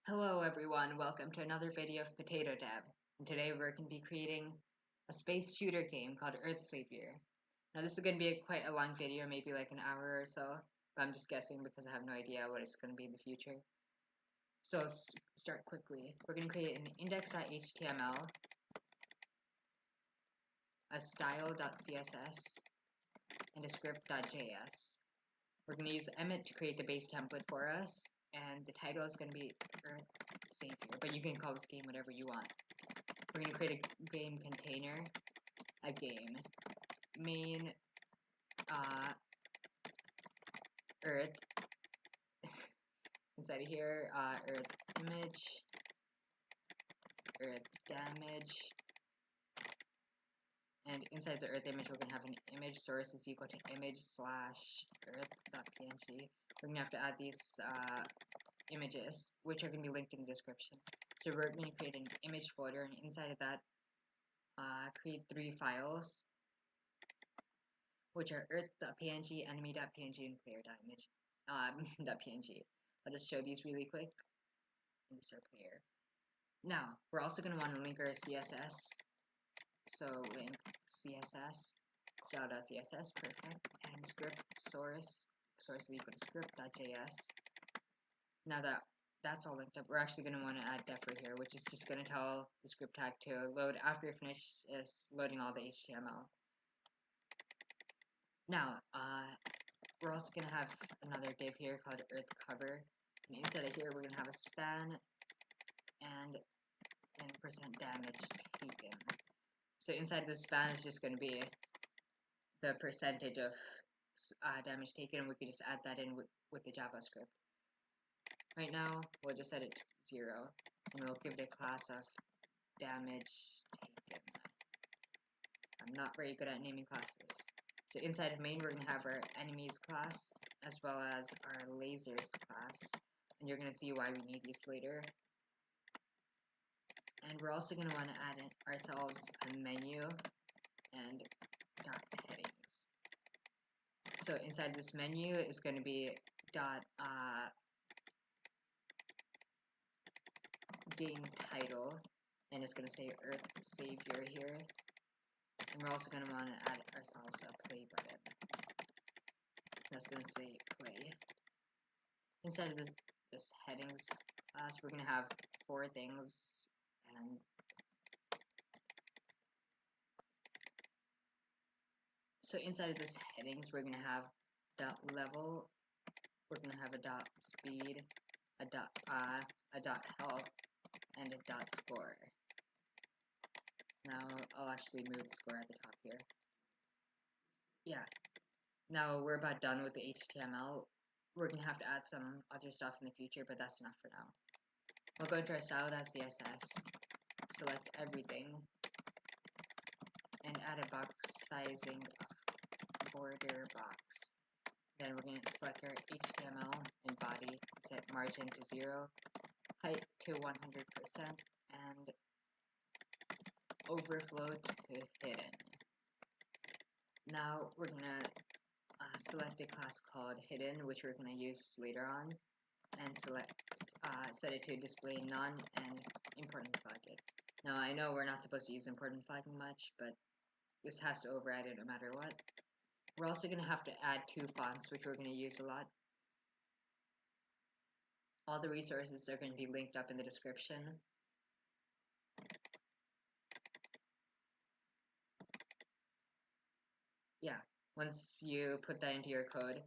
Hello everyone, welcome to another video of Potato Tab. And today we're going to be creating a space shooter game called Earth Saviour. Now this is going to be quite a long video, maybe like an hour or so, but I'm just guessing because I have no idea what it's going to be in the future. So let's start quickly. We're going to create an index.html, a style.css, and a script.js. We're going to use Emmet to create the base template for us, and the title is going to be Earth Saviour, but you can call this game whatever you want. We're going to create a game container, a game, main, Earth, inside of here, Earth image, Earth damage, and inside the Earth image we're going to have an image source is equal to image/earth.png. We're going to have to add these images, which are going to be linked in the description. So we're going to create an image folder, and inside of that, create 3 files, which are earth.png, enemy.png, and player.image.png. I'll just show these really quick, and these are player. Now, we're also going to want to link our CSS. So link CSS, style.css, perfect, and script source is equal to script.js. Now that that's all linked up, we're actually going to want to add deffer here, which is just going to tell the script tag to load after you're finished loading all the HTML. Now, we're also going to have another div here called earth cover, and inside of here we're going to have a span and then %damage taken. So inside the span is just going to be the percentage of damage taken, and we can just add that in with the JavaScript. Right now, we'll just set it to 0, and we'll give it a class of damage taken. I'm not very good at naming classes. So inside of main, we're going to have our enemies class, as well as our lasers class, and you're going to see why we need these later. And we're also going to want to add in ourselves a menu and dot headings. So inside this menu is going to be dot game title, and it's going to say Earth Saviour here. And we're also going to want to add ourselves a play button. That's going to say play. Inside of this headings class, we're going to have 4 things, and so inside of this headings, we're going to have dot level, we're going to have a dot speed, a dot health, and a dot score. Now I'll actually move the score at the top here. Yeah. Now we're about done with the HTML. We're going to have to add some other stuff in the future, but that's enough for now. We'll go into our style.css, select everything, and add a box sizing of border box. Then we're going to select our HTML and body, set margin to 0, height to 100%, and overflow to hidden. Now we're going to select a class called hidden, which we're going to use later on, and set it to display none and important flag it. Now I know we're not supposed to use important flagging much, but this has to override it no matter what. We're also going to have to add 2 fonts, which we're going to use a lot. All the resources are going to be linked up in the description. Yeah, once you put that into your code,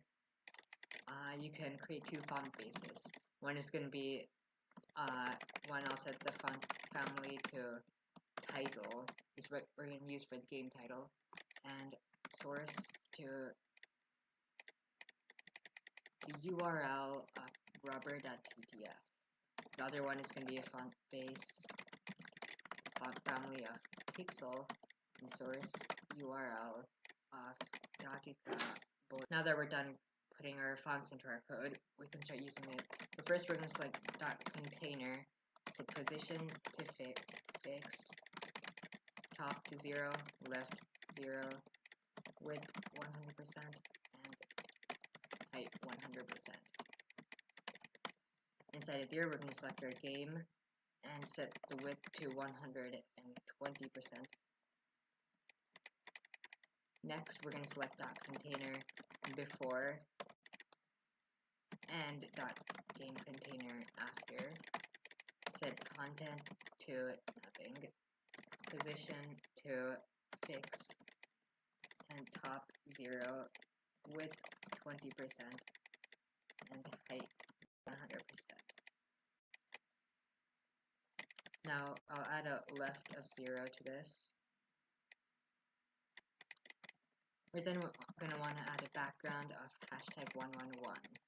you can create 2 font bases. One is going to be, one I'll set the font family to title, is what we're going to use for the game title, and source to the URL of rubber.ttf. The other one is going to be a font base, font family of pixel, and source URL of Datica. Now that we're done putting our fonts into our code, we can start using it. But first we're going to select .container, set position to fixed, top to 0, left 0, width 100%, and height 100%. inside of here, we're going to select our game and set the width to 120%. Next, we're going to select .container before and .game container after. Set content to nothing, position to fixed, and top 0, width 20%, and height 100%. Now I'll add a left of 0 to this. We're then going to want to add a background of #111.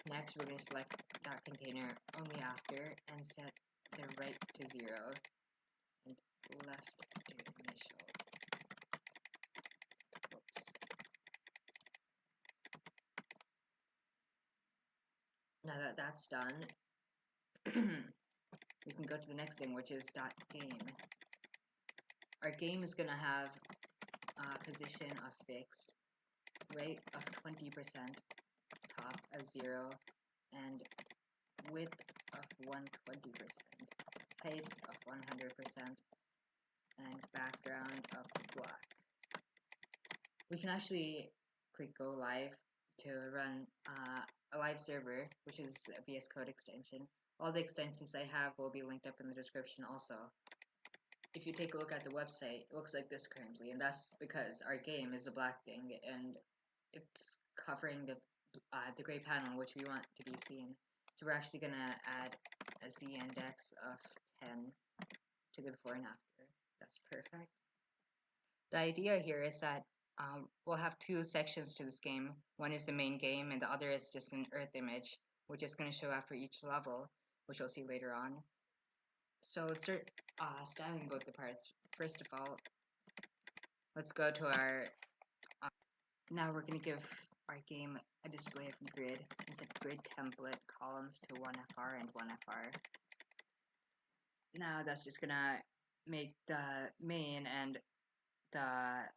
Next, we're going to select .container only after and set the right to 0 and left to initial. Oops. Now that that's done, we can go to the next thing, which is .game. Our game is going to have position of fixed, right of 20%, top of 0, and width of 120%, height of 100%, and background of black. We can actually click go live to run a live server, which is a VS Code extension. All the extensions I have will be linked up in the description also. If you take a look at the website, it looks like this currently, and that's because our game is a black thing, and it's covering the gray panel, which we want to be seen. So we're actually going to add a z-index of 10 to the before and after. That's perfect. The idea here is that we'll have two sections to this game. One is the main game, and the other is just an Earth image, which is going to show after each level, which you'll see later on. So let's start styling both the parts. First of all, let's go to our... now we're going to give our game a display of grid and set grid template columns to 1FR and 1FR. Now that's just going to make the main and the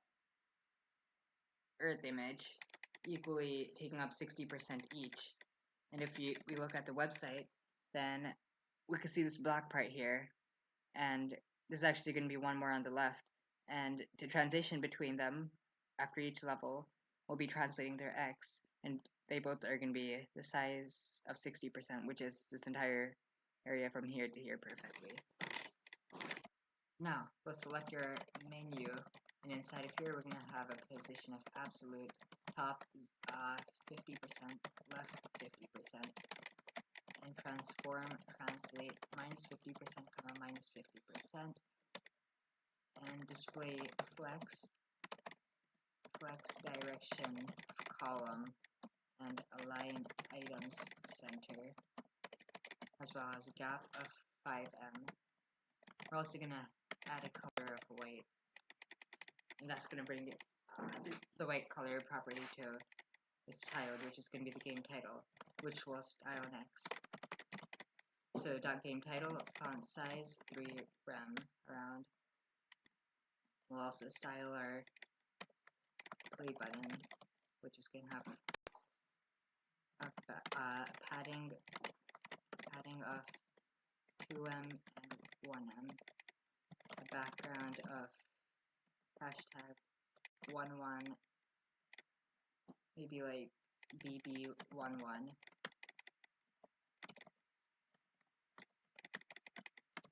Earth image equally taking up 60% each. And if we look at the website, then we can see this black part here, and there's actually going to be one more on the left, and to transition between them after each level, we'll be translating their X, and they both are going to be the size of 60%, which is this entire area from here to here perfectly. Now, let's select your menu, and inside of here we're going to have a position of absolute, top 50%, left 50%, and transform, translate, -50%, -50%, and display flex direction column, and align items center, as well as a gap of 5M. We're also going to add a color of white, and that's going to bring the white color property to this tiled, which is going to be the game title, which we'll style next. So .game title, font size 3 rem around. We'll also style our play button, which is going to have a padding of 2M and 1M, a background of #11, maybe like BB11,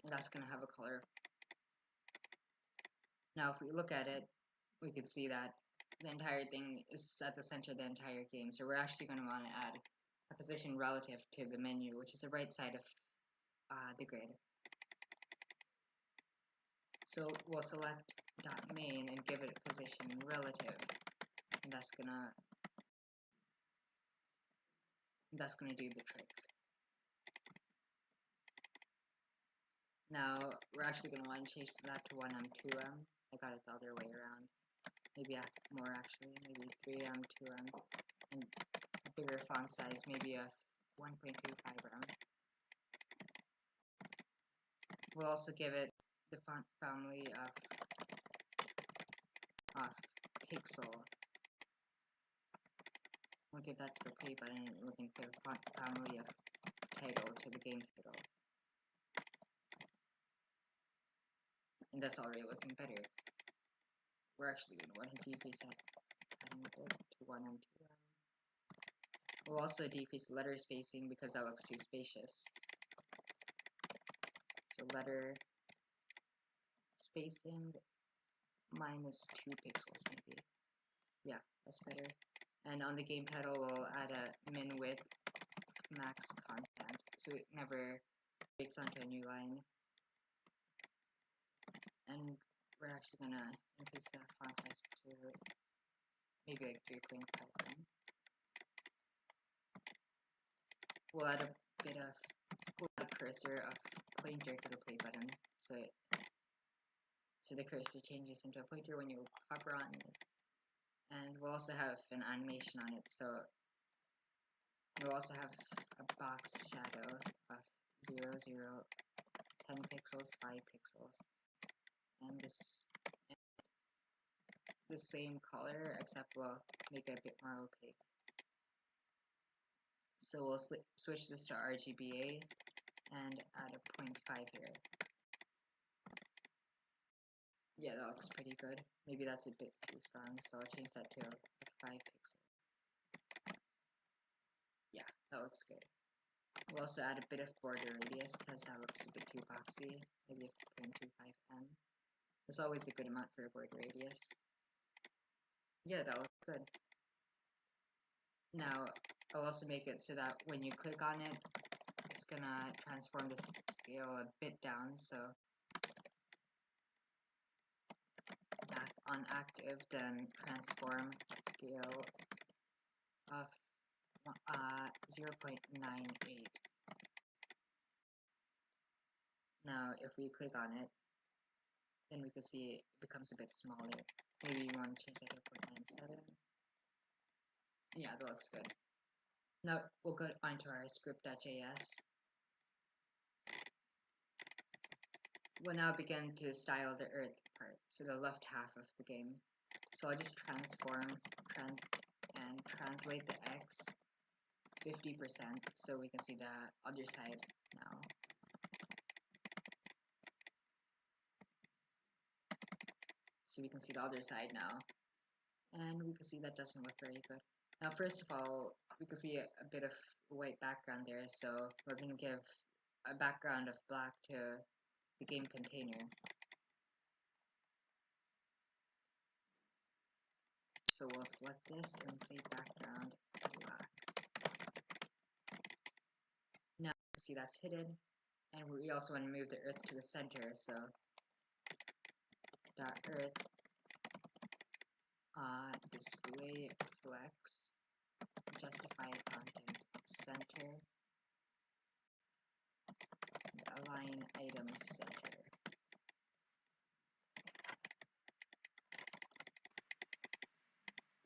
and that's going to have a color. Now if we look at it, we can see that the entire thing is at the center of the entire game, so we're actually going to want to add a position relative to the menu, which is the right side of the grid. So we'll select .main and give it a position relative, and that's gonna do the trick. Now we're actually gonna want to change that to 1M, 2M. I got it the other way around. Maybe more actually, maybe 3M, 2M, and a bigger font size, maybe a 1.25M. We'll also give it the font family of pixel. We'll give that to the play button, and we're going to give a font family of title to the game title. And that's already looking better. We're actually going to want to decrease that to 1 and 2. We'll also decrease letter spacing because that looks too spacious. So letter spacing minus 2 pixels maybe. Yeah, that's better. And on the game title, we'll add a min width max content, so it never breaks onto a new line. And we're actually gonna increase the font size to maybe like 3.5. We'll add a cursor of pointer to the play button, so the cursor changes into a pointer when you hover on it. And we'll also have an animation on it, so we'll also have a box shadow of 0, 0, 10 pixels, 5 pixels, and the same color, except we'll make it a bit more opaque. So we'll switch this to RGBA and add a 0.5 here. Yeah, that looks pretty good. Maybe that's a bit too strong, so I'll change that to 5 pixels. Yeah, that looks good. We'll also add a bit of border radius because that looks a bit too boxy. Maybe a 0.25 m. There's always a good amount for a border radius. Yeah, that looks good. Now, I'll also make it so that when you click on it, it's gonna transform the scale a bit down, so on active, then transform scale of 0.98. Now, if we click on it, then we can see it becomes a bit smaller. Maybe you want to change that to 0.97. Yeah, that looks good. Now, we'll go onto our script.js. We'll now begin to style the Earth part, so the left half of the game. So I'll just and translate the X 50% so we can see the other side now. So we can see the other side now. And we can see that doesn't look very good. Now, first of all, we can see a bit of white background there, so we're going to give a background of black to the game container. So we'll select this and say background black. Now you can see that's hidden, and we also want to move the Earth to the center, so .earth display flex justify content center align item center.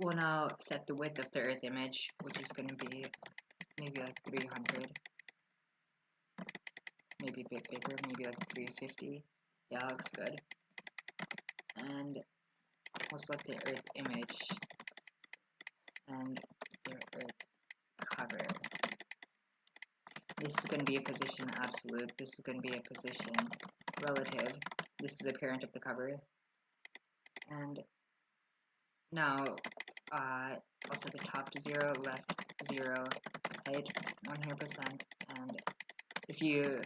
We'll now set the width of the Earth image, which is going to be maybe like 300, maybe a bit bigger, maybe like 350. Yeah, that looks good. And we'll select the Earth image and the Earth cover. This is going to be a position absolute. This is going to be a position relative. This is a parent of the cover. And now I'll set the top to 0, left 0, height 100%. And if you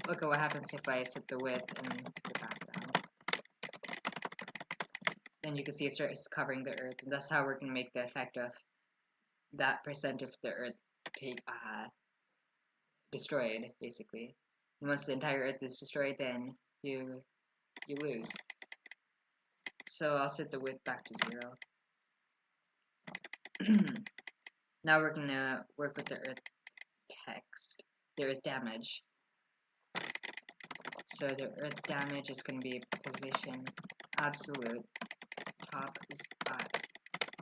look at what happens if I set the width and the background, then you can see it starts covering the Earth. And that's how we're going to make the effect of that percent of the Earth destroyed, basically. And once the entire Earth is destroyed, then you lose. So I'll set the width back to 0. Now we're gonna work with the Earth text, the Earth damage. So the Earth damage is gonna be position absolute, top is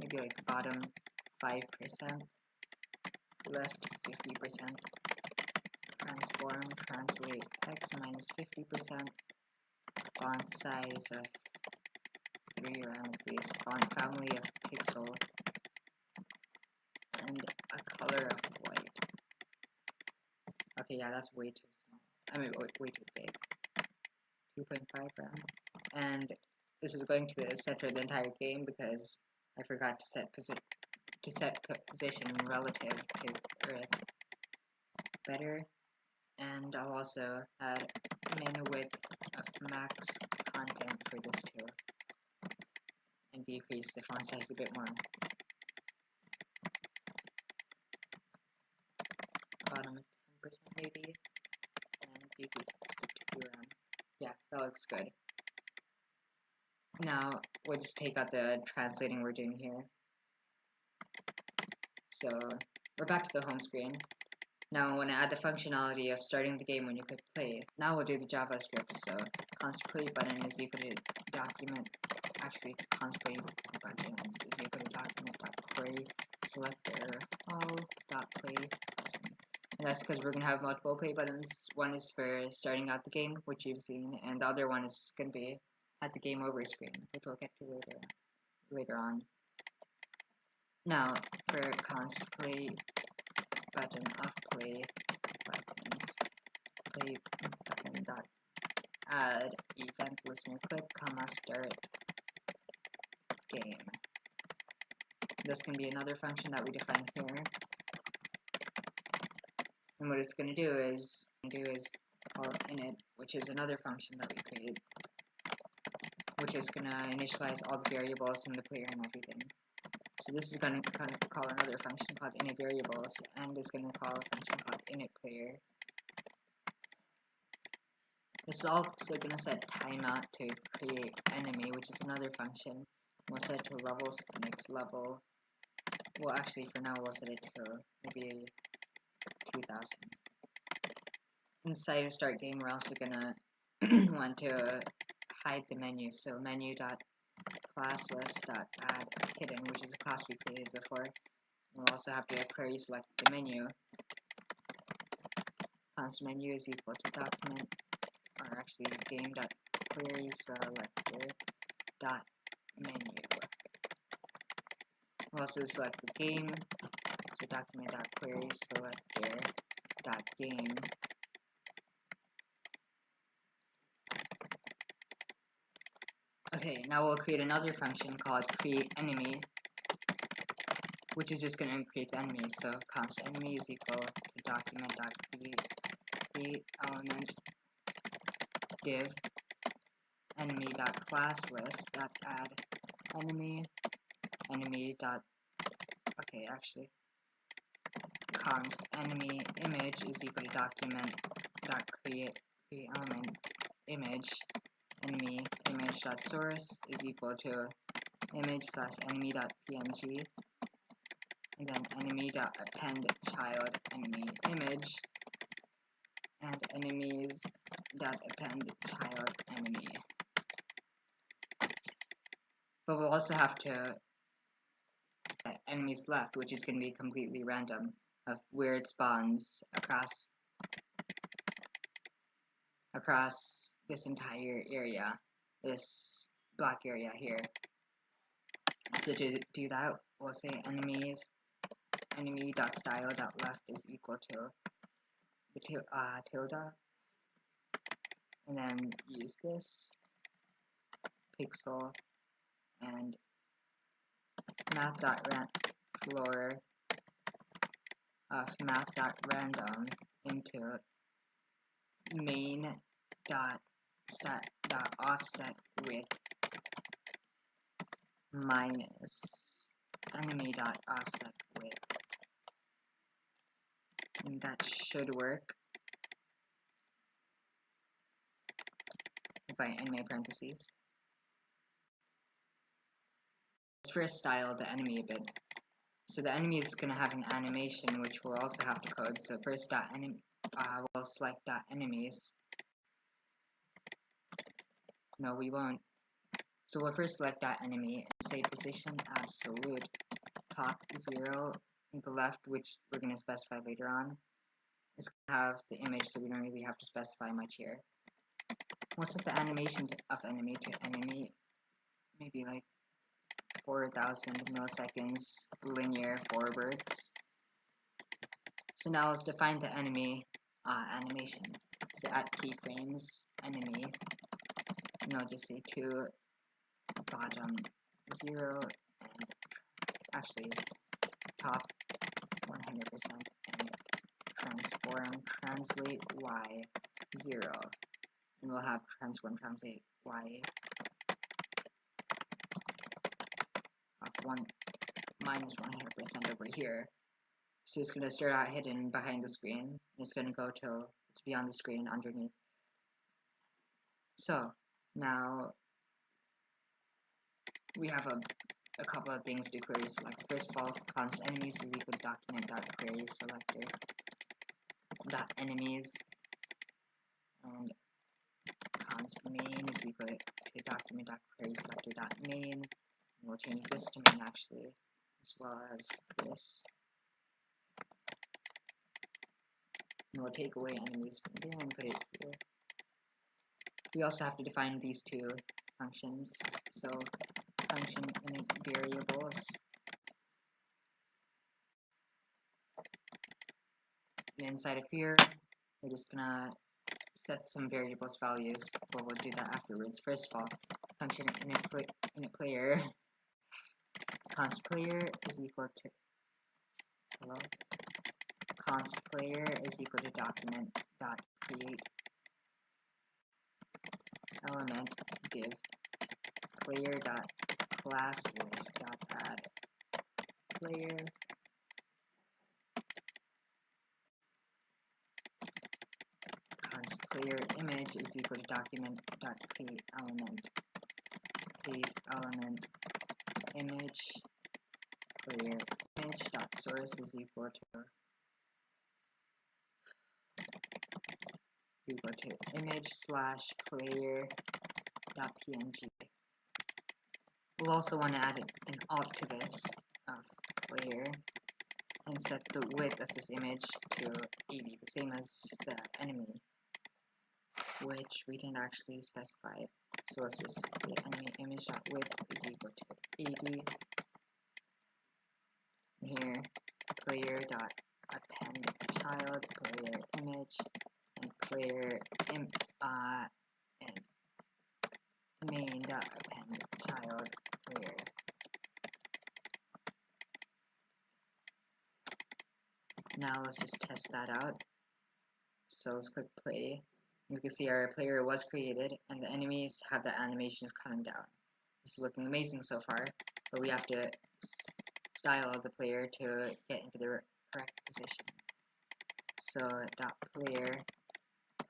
maybe like bottom 5%, left 50%. Transform, translate X minus 50%, font size of 3 round face, font family of pixel, and a color of white. Okay, yeah, that's way too small. I mean, way too big. 2.5 RAM. And this is going to the center of the entire game because I forgot to set position relative to Earth better. And I'll also add min width of max content for this too. And decrease the font size a bit more. Bottom of 10% maybe. And decrease this to 2 RAM. Yeah, that looks good. Now, we'll just take out the translating we're doing here. So, we're back to the home screen. Now I want to add the functionality of starting the game when you click play. Now we'll do the JavaScript. So, const play button is equal to document, actually const play button is equal to document.query selector all.play button. And that's because we're going to have multiple play buttons. One is for starting out the game, which you've seen, and the other one is going to be at the game over screen, which we'll get to later on. Now, for const play button of play buttons, play button dot add event listener click, comma start game. This can be another function that we define here. And what it's going to do is call init, which is another function that we created, which is going to initialize all the variables in the player and everything. So this is going to call another function called init variables, and is going to call a function called init player. This is also going to set timeout to create enemy, which is another function. We'll set it to levels, next level. Well, actually, for now, we'll set it to maybe 2000. Inside of start game, we're also going to want to hide the menu. So menu.classlist.add hidden, which is a class we created before. We'll also have to query select the menu. Const menu is equal to document, or actually game.query selector dot menu. We'll also select the game, so document.query selector dot game. Okay, now we'll create another function called create enemy, which is just going to create the enemy. So const enemy is equal to document.create element div enemy.classlist.add enemy okay, actually const enemy image is equal to document.create element image enemy image.source is equal to image/enemy.png, and then enemy.append child enemy image, and enemies.append child enemy. But we'll also have to enemies left, which is going to be completely random of where it spawns across this entire area, this black area here. So to do that, we'll say enemy.style.left is equal to the tilde, and then use this pixel and math.floor of math.random into main.offset with minus enemy.offset with, and that should work if I end my parentheses. Let's first style the enemy a bit. So the enemy is going to have an animation, which we'll also have to code. So first we'll select .enemies. No, we won't. So we'll first select .enemy and say position absolute top 0 in the left, which we're going to specify later on. It's going to have the image, so we don't really have to specify much here. We'll set the animation of enemy to enemy, maybe like 4,000 milliseconds linear forwards. So now let's define the enemy animation. So at keyframes enemy, and I'll just say to bottom 0 and actually top 100% and transform translate y 0, and we'll have transform translate y of 1 minus 100% over here. So it's going to start out hidden behind the screen. It's going to go till it's beyond the screen underneath. So now we have a couple of things to query select. First of all, const enemies is equal to document.query selector dot enemies, and const main is equal to document.query selector dot main. And we'll change this to main actually, as well as this. And we'll take away enemies from there and put it here. We also have to define these two functions. So function init variables, and inside of here we're just gonna set some variables values, but we'll do that afterwards. First of all, function init player const player is equal to const player is equal to document dot create element div player dot class list dot add player const player image is equal to document dot create element image player image dot source is equal to image slash player dot png. We'll also want to add an alt to this of player and set the width of this image to 80, the same as the enemy, which we didn't actually specify. So let's just say enemy image dot width is equal to 80. And here player dot append child player image and player and main dot append child player. Now let's just test that out. So let's click play. You can see our player was created and the enemies have the animation of coming down. This is looking amazing so far, but we have to style the player to get into the correct position. So dot player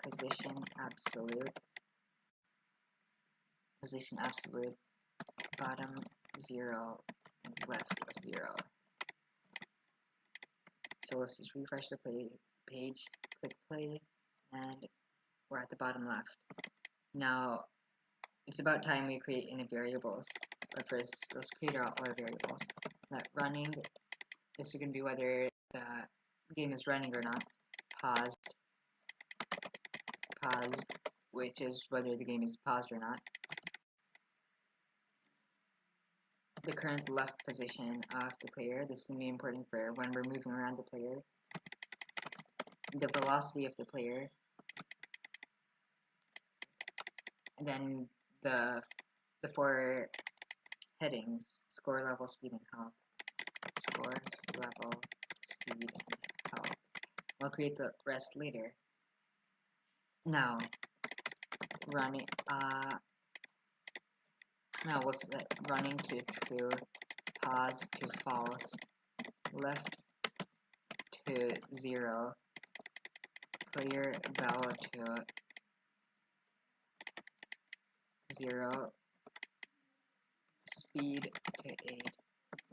position absolute bottom 0 and left of 0. So let's just refresh the page, click play, and we're at the bottom left. Now it's about time we create any variables, but first let's create all our variables. That running is going to be whether the game is running or not. Paused, which is whether the game is paused or not. The current left position of the player, this is going to be important for when we're moving around the player. The velocity of the player, and then the 4 headings: score, level, speed, and health. Score, level, speed, and health. We'll create the rest later. Now, running. Now we'll set running to true, pause to false, left to 0, player bell to 0, speed to 8,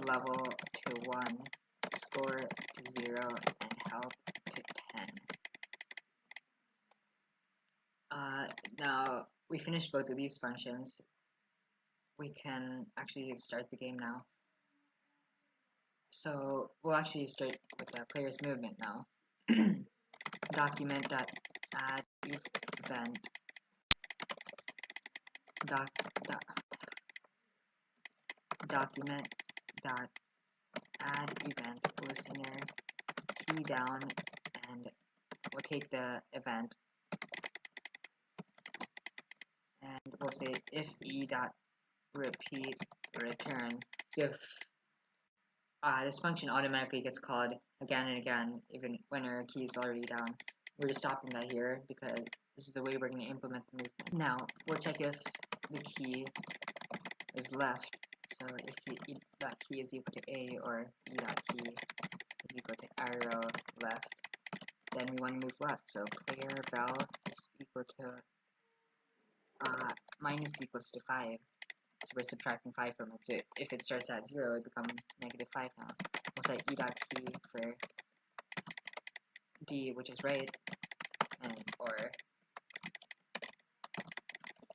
level to 1, score to 0, and health to 10. Now we finished both of these functions. We can actually start the game now. So we'll actually start with the player's movement now. Document.add event document.add event listener key down and we'll take the event and we'll say if e.repeat return. So if this function automatically gets called again and again, even when our key is already down. We're just stopping that here because this is the way we're going to implement the movement. Now, we'll check if the key is left. So if that key is equal to A or E.key is equal to arrow left, then we want to move left. So player val is equal to minus equals to 5. So we're subtracting 5 from it. So if it starts at 0, it becomes negative 5 now. We'll set E.key for D, which is right, and or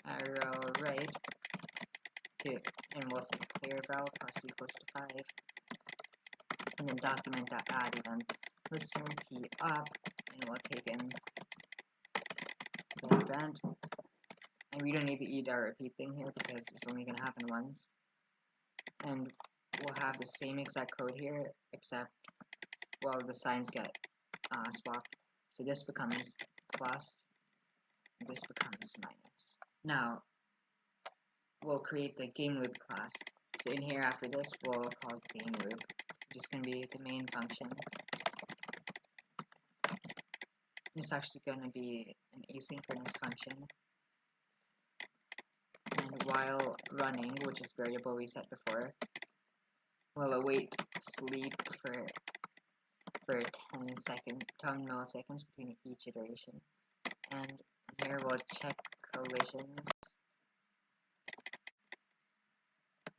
arrow right, and we'll set player val plus equals to 5, and then document.add event listener key up, and we'll take in the event. And we don't need the e.repeat thing here because it's only going to happen once. And we'll have the same exact code here, except, well, the signs get swapped. So this becomes plus, and this becomes minus. Now, we'll create the game loop class. So in here after this, we'll call game loop, which is going to be the main function. It's actually going to be an asynchronous function. And while running, which is variable we set before, we'll await sleep for 10 milliseconds between each iteration. And here we'll check collisions.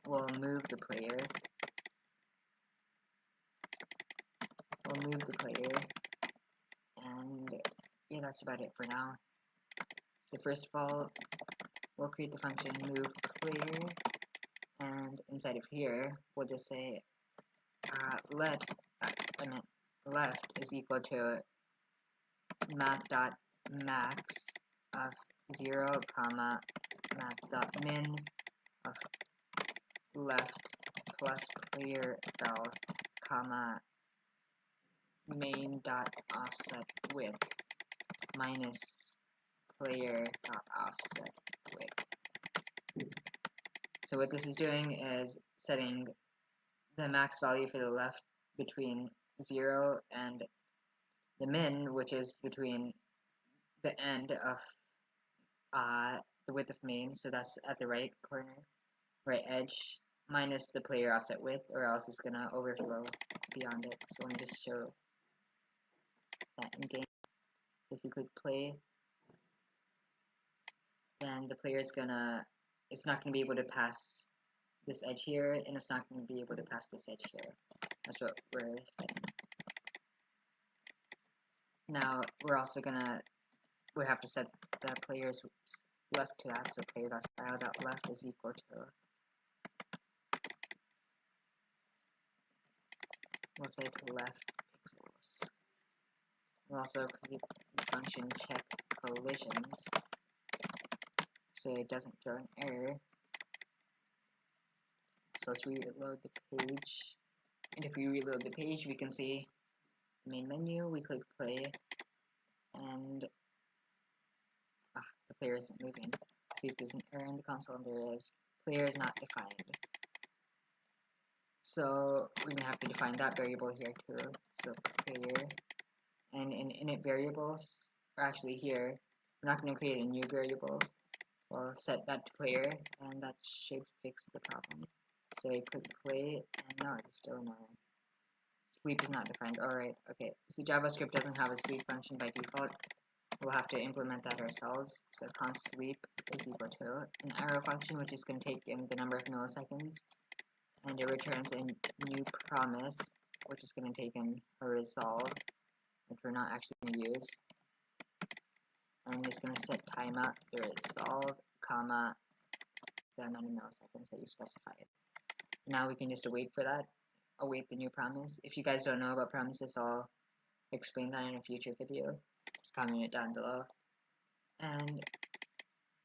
We'll move the player. And yeah, that's about it for now. So first of all, we'll create the function move player, and inside of here, we'll just say left is equal to math.max of 0, comma math.min of left plus player val, comma main.offset width minus player.offset width. So what this is doing is setting the max value for the left between 0 and the min, which is between the end of the width of main, so that's at the right corner, right edge, minus the player offset width, or else it's gonna overflow beyond it. So let me just show that in game. So if you click play, then the player is it's not gonna be able to pass this edge here, and it's not gonna be able to pass this edge here. That's what we're setting. Now we're also we have to set the player's left to that, so player.style.left is equal to, we'll say to left pixels. We'll also create the function check collisions, so it doesn't throw an error. So let's reload the page, and if we reload the page, we can see the main menu. We click play, and the player isn't moving. Let's see if there's an error in the console, and there is. Player is not defined. So we're gonna have to define that variable here too. So player, and in init variables, or actually here, we're not gonna create a new variable. We'll set that to player, and that should fix the problem. So I click play, and no, it's still an error. Sleep is not defined. Alright, okay. So Javascript doesn't have a sleep function by default. We'll have to implement that ourselves. So const sleep is equal to an arrow function, which is going to take in the number of milliseconds, and it returns a new promise, which is going to take in a resolve, which we're not actually going to use. And it's going to set timeout the resolve, comma, the amount of milliseconds that you specified. Now we can just await for that, await the new promise. If you guys don't know about promises, I'll explain that in a future video. Just comment it down below. And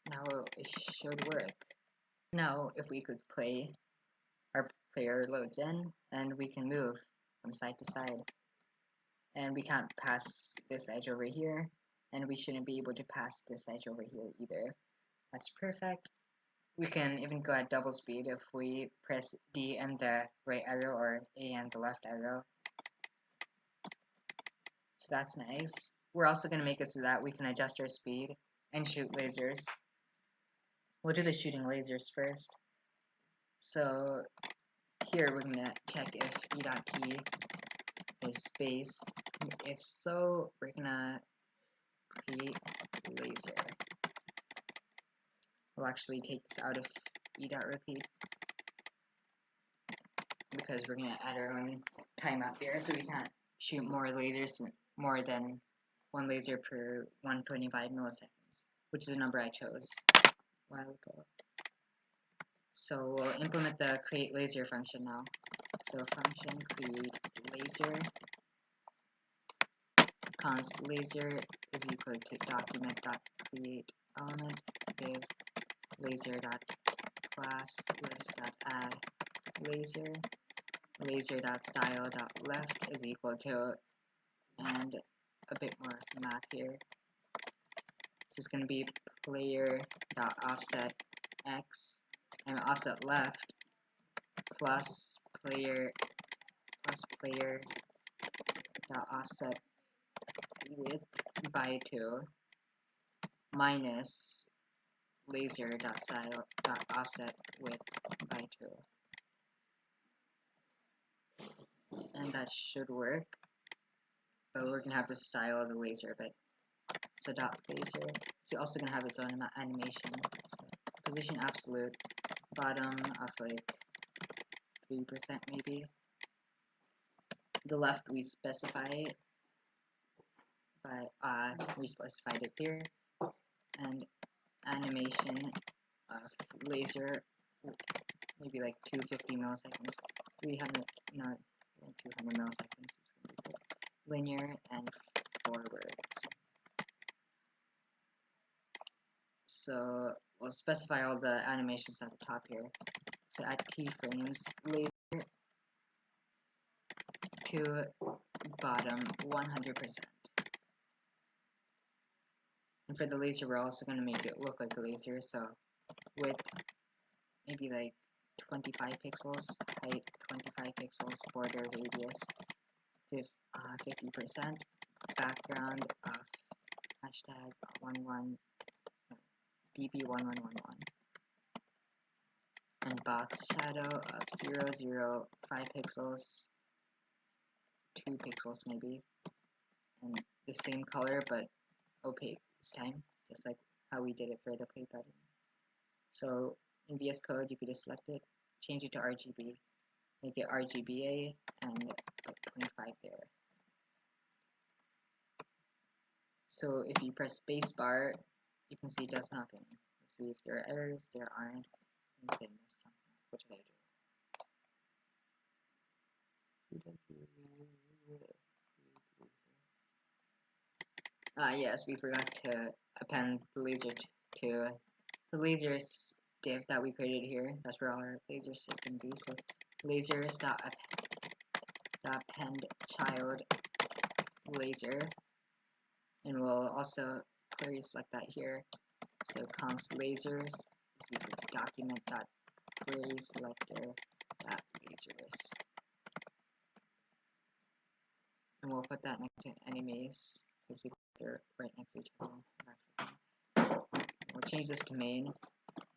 now we'll show the work. Now, if we click play, our player loads in, and we can move from side to side. and we can't pass this edge over here, and we shouldn't be able to pass this edge over here either. That's perfect. We can even go at double speed if we press D and the right arrow or A and the left arrow. So that's nice. We're also going to make it so that we can adjust our speed and shoot lasers. We'll do the shooting lasers first. So here we're going to check if e.t is space. If so, we're going to create laser. We'll actually take this out of e.repeat because we're going to add our own timeout there, so we can't shoot more lasers, more than one laser per 125 milliseconds, which is a number I chose a while ago. So we'll implement the create laser function now. So function create laser const laser is equal to document.create element div laser.class list.add laser laser.style.left is equal to, and a bit more math here. This is going to be player.offset x and offset left plus player dot offset width by 2 minus laser dot style dot offset width by 2, and that should work. But we're gonna have the style of the laser, but so dot laser. It's also gonna have its own animation. So position absolute, bottom of like 3% maybe. The left we specify it, but we specified it here, and animation of laser maybe like 250 milliseconds, 300 not 200 milliseconds is gonna be good. Linear and forwards. So we'll specify all the animations at the top here. So add keyframes, laser to bottom 100%. And for the laser, we're also going to make it look like a laser. So width maybe like 25 pixels, height 25 pixels, border radius 50%, background of hashtag 11BB1111, and box shadow of 005 pixels, 2 pixels maybe, and the same color but opaque this time, just like how we did it for the play button. So in VS Code, you could just select it, change it to RGB, make it RGBA, and put 25 there. So if you press spacebar, you can see it does nothing. Let's see if there are errors. There aren't. Let's say miss something. What should I do? Yes, we forgot to append the laser to the lasers div that we created here. That's where all our lasers can be. So lasers.append child laser, and we'll also query select that here. So const lasers is equal to document.query selector.lasers, and we'll put that next to enemies because they're right next to each other. We'll change this to main,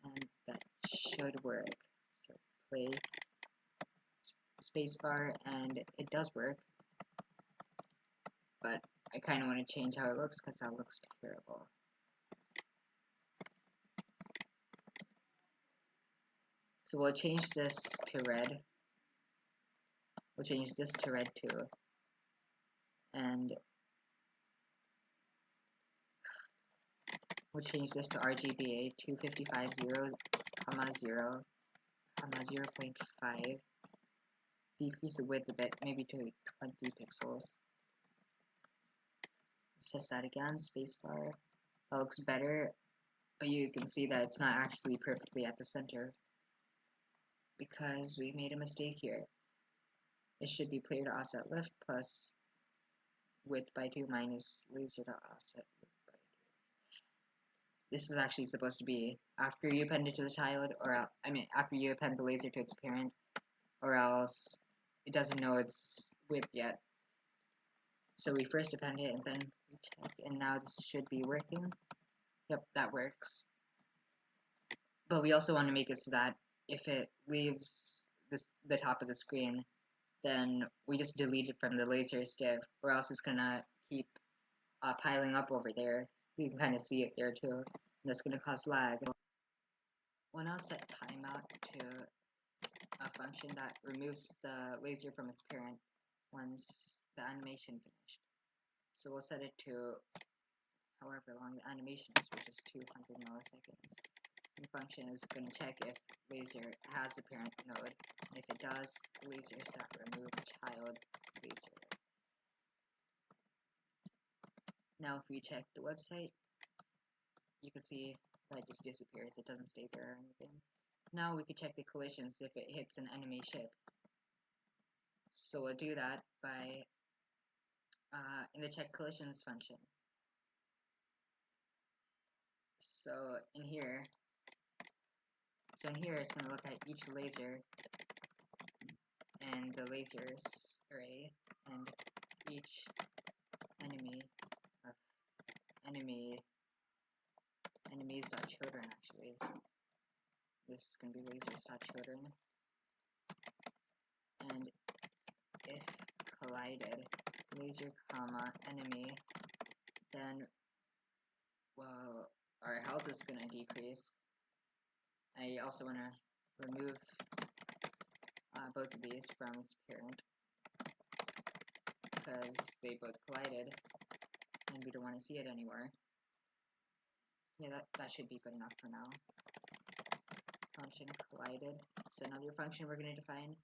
and that should work. So play spacebar, and it does work, but I kind of want to change how it looks because that looks terrible. So we'll change this to red. We'll change this to red too, and we'll change this to RGBA 255.0,0,0.5. Decrease the width a bit, maybe to 20 pixels. Let's test that again, spacebar. That looks better, but you can see that it's not actually perfectly at the center because we made a mistake here. It should be player to offset left plus width by 2 minus laser.offset width by 2. This is actually supposed to be after you append it to the child, or after you append the laser to its parent, or else it doesn't know its width yet. So we first append it and then we check, and now this should be working. Yep, that works. But we also want to make it so that if it leaves the top of the screen, then we just delete it from the laser stick, or else it's gonna keep piling up over there. You can kind of see it there too, and that's gonna cause lag. We'll now set timeout to a function that removes the laser from its parent once the animation finished. So we'll set it to however long the animation is, which is 200 milliseconds. The function is going to check if laser has a parent node, and if it does, laser.remove child laser. Now if we check the website, you can see that it just disappears, it doesn't stay there or anything. Now we can check the collisions if it hits an enemy ship. So we'll do that by in the check collisions function. So in here it's going to look at each laser and the lasers array and each enemies.children actually. This is going to be lasers.children. And if collided laser comma enemy, then well, our health is going to decrease. I also want to remove both of these from its parent because they both collided and we don't want to see it anymore. Yeah, that should be good enough for now. Function collided. So another function we're going to define.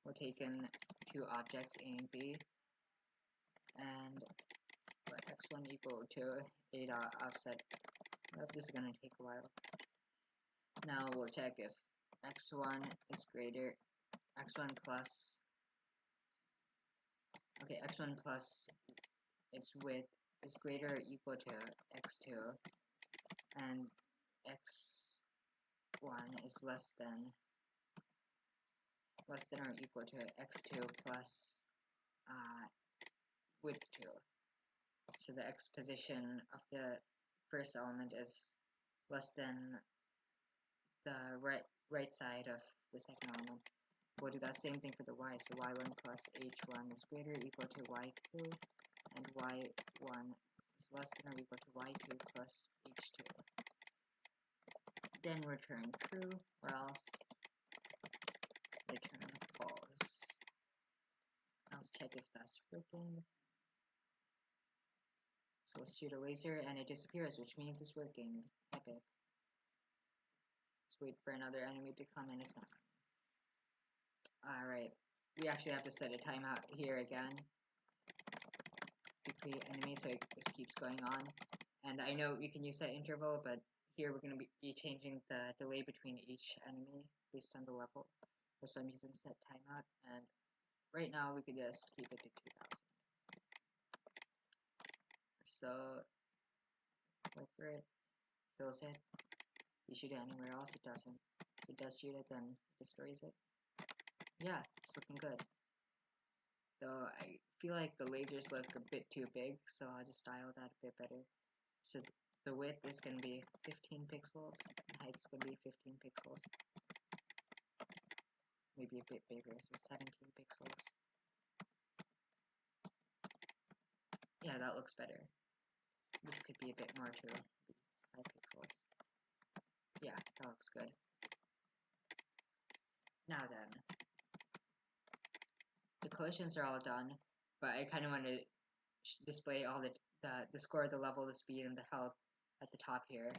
We'll take in two objects A and B and let x1 equal to a.offset. This is going to take a while. Now we'll check if x1 is greater, x1 plus its width is greater or equal to x2, and x1 is less than or equal to x2 plus width 2. So the x position of the first element is less than the right side of the second element. We'll do that same thing for the y, so y1 plus h1 is greater or equal to y2, and y1 is less than or equal to y2 plus h2. Then return true, or else return false. Let's check if that's working. So let's shoot a laser and it disappears, which means it's working. Epic. Let's wait for another enemy to come and it's not coming. Alright, we actually have to set a timeout here again. Create enemy, so it just keeps going on. And I know we can use that interval, but here we're going to be changing the delay between each enemy based on the level. So I'm using set timeout, and right now we could just keep it to 2000. So, wait for it, kills it. You shoot it anywhere else, it doesn't. If it does shoot it, then it destroys it. Yeah, it's looking good. Though I feel like the lasers look a bit too big, so I'll just dial that a bit better. So the width is going to be 15 pixels, and height is going to be 15 pixels. Maybe a bit bigger, so 17 pixels. Yeah, that looks better. This could be a bit more too, 5 pixels. Yeah, that looks good. Now then, the collisions are all done, but I kind of want to display all the score, the level, the speed, and the health at the top here.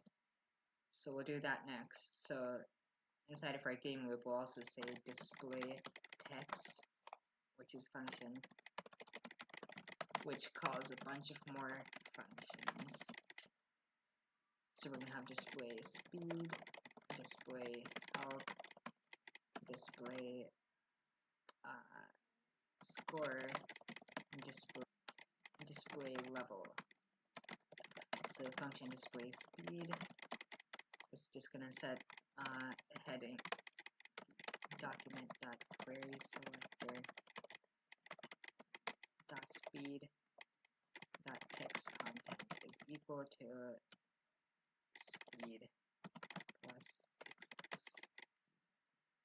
So we'll do that next. So inside of our game loop, we'll also say display text, which is function, which calls a bunch of more functions. So we're gonna have display speed, display health, display score, and display level. So the function display speed is just gonna set heading document.query selector dot speed dot text content is equal to speed plus pixels.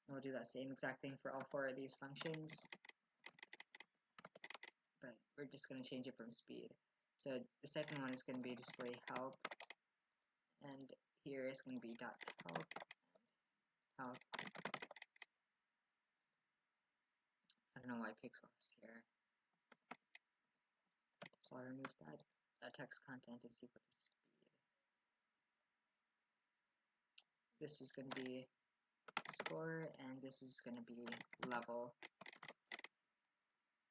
And we'll do that same exact thing for all 4 of these functions, but we're just going to change it from speed. So the second one is going to be display help, and here is going to be dot help and help. I don't know why pixel is here, so I'll remove that. Text content is equal to speed. This is going to be score, and this is going to be level.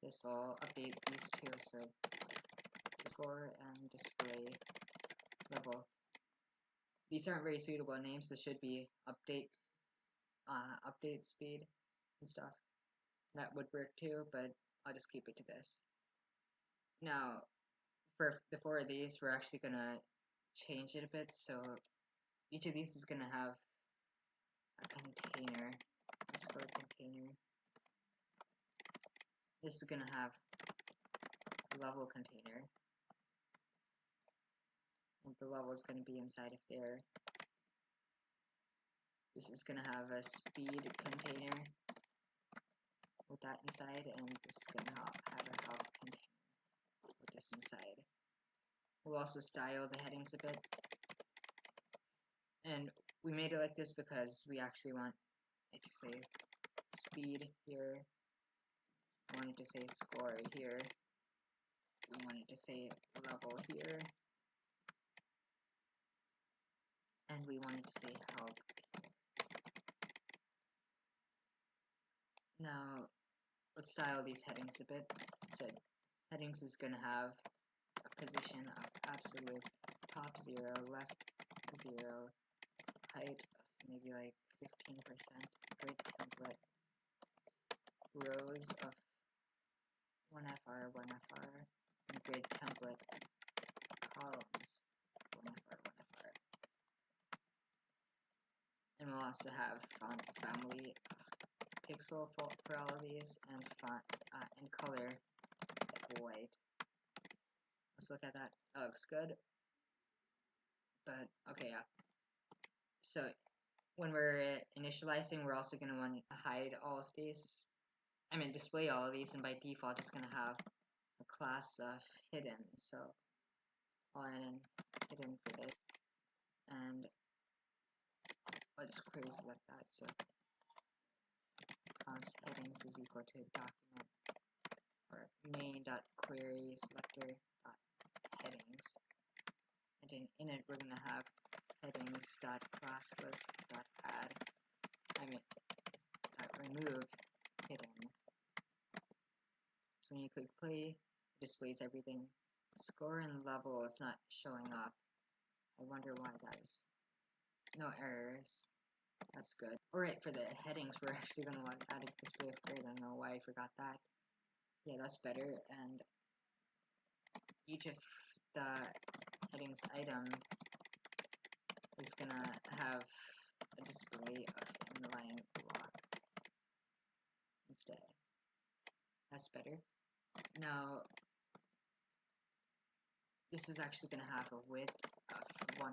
This will update these two, so score and display level. These aren't very suitable names. This should be update speed and stuff. That would work too, but I'll just keep it to this. Now, for the 4 of these, we're actually gonna change it a bit. So each of these is gonna have a container. Let's go container. This is gonna have a level container, and the level is gonna be inside of there. This is gonna have a speed container with that inside, and this is gonna have a help container with this inside. We'll also style the headings a bit, and we made it like this because we actually want it to say speed here. We want it to say score here. We want it to say level here, and we want it to say help here. Now, let's style these headings a bit. So, headings is going to have a position of absolute top 0, left 0, height of maybe like 15%, grid template, rows of 1FR, 1FR, and grid template, columns, 1FR, 1FR. And we'll also have font family of pixel for all of these, and font and color white. Let's look at that. That looks good. But okay, yeah. So when we're initializing, we're also going to want to hide all of these. I mean, display all of these, and by default, it's going to have a class of hidden. So I'll add in hidden for this, and I'll just query select that. So const headings is equal to document or main.query selector dot headings, and in it we're going to have headings dot class list dot add. Dot remove hidden. So when you click play, it displays everything. Score and level is not showing up. I wonder why that is. No errors. That's good. Alright, for the headings, we're actually going to want to add a display of grade. I don't know why I forgot that. Yeah, that's better. And each of the headings item is going to have a display of inline block instead. That's better. Now, this is actually going to have a width of 100%,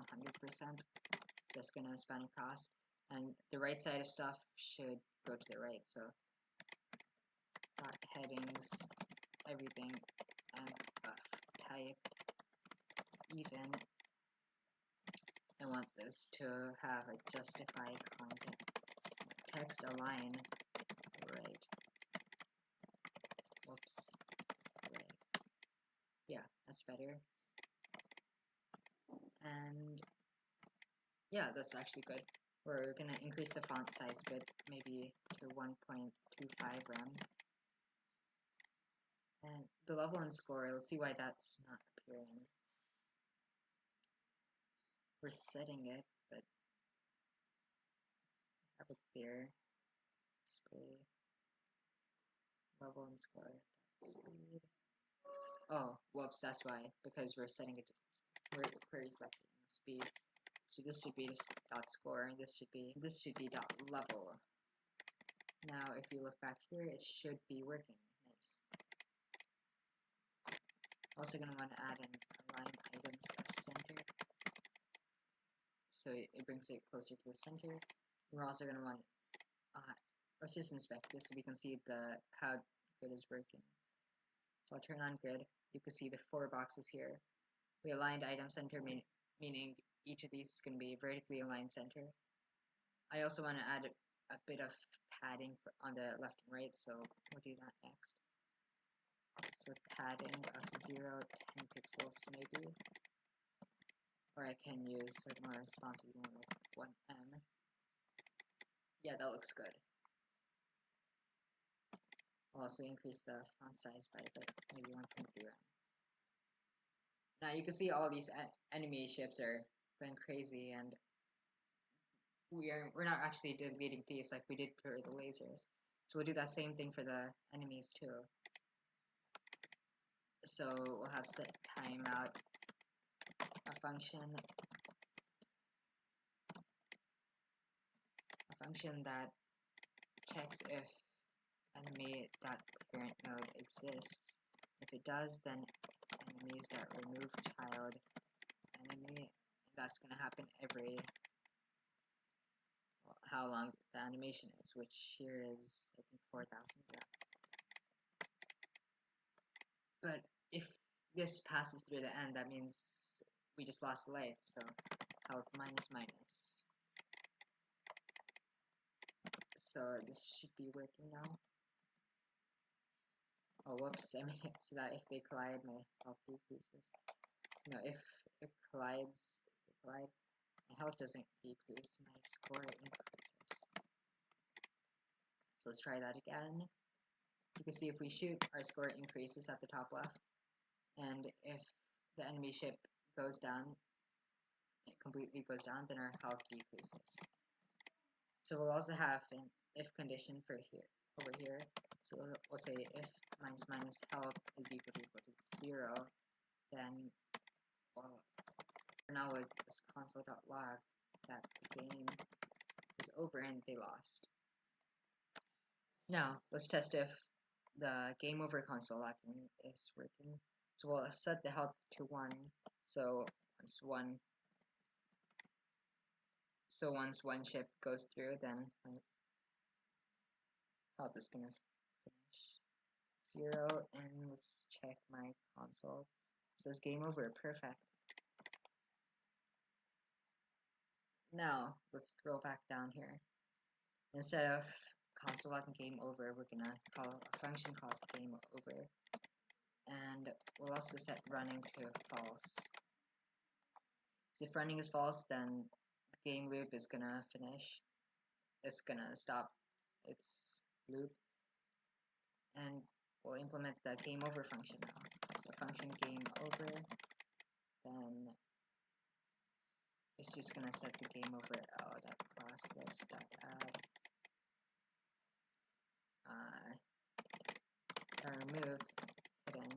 so it's going to span across, and the right side of stuff should go to the right, so headings, everything, and type, even. I want this to have a justify content, text align right. Whoops, right. Yeah, that's better. And yeah, that's actually good. We're gonna increase the font size a bit, maybe to 1.25 rem. And the level and score, let's see why that's not appearing. We're setting it, but have it there. Display level and score. Speed. Oh, whoops, that's why, because we're setting it to query selected speed. So this should be just dot score, and this should be dot level. Now, if you look back here, it should be working. Nice. Also gonna want to add an align items of center, so it brings it closer to the center. We're also gonna want let's just inspect this so we can see how grid is working. So I'll turn on grid. You can see the 4 boxes here. We aligned item center, meaning each of these is going to be vertically aligned center. I also want to add a bit of padding on the left and right, so we'll do that next. So padding of 0, 10 pixels maybe. Or I can use a more responsive one like 1M. Yeah, that looks good. I'll also increase the font size by a bit, maybe 1.0. Now you can see all these enemy ships are going crazy, and we're not actually deleting these like we did for the lasers. So we'll do that same thing for the enemies too. So we'll have set timeout a function that checks if enemy.parent node exists. If it does, then enemies.remove child enemy, and that's gonna happen every how long the animation is, which here is I think 4,000. Yeah. But if this passes through the end, that means we just lost a life, so health minus. So this should be working now. Oh, whoops, I mean, so that if they collide, my health decreases. No, if it collides, my health doesn't decrease, my score increases. So let's try that again. You can see if we shoot, our score increases at the top left. And if the enemy ship goes down, it completely goes down, then our health decreases. So we'll also have an if condition for over here. So we'll say if minus health is equal to 0, then well, now with this console.log that the game is over and they lost. Now let's test if the game over console locking is working. So we'll set the health to 1. So once one ship goes through, then health is gonna finish 0, and let's check my console. It says game over, perfect. Now let's scroll back down here. Instead of console locking game over, we're gonna call a function called game over, and we'll also set running to false. So if running is false, then the game loop is gonna finish. It's gonna stop its loop, and we'll implement the game over function now. So function game over, then it's just gonna set the game over l.classlist.add remove hidden.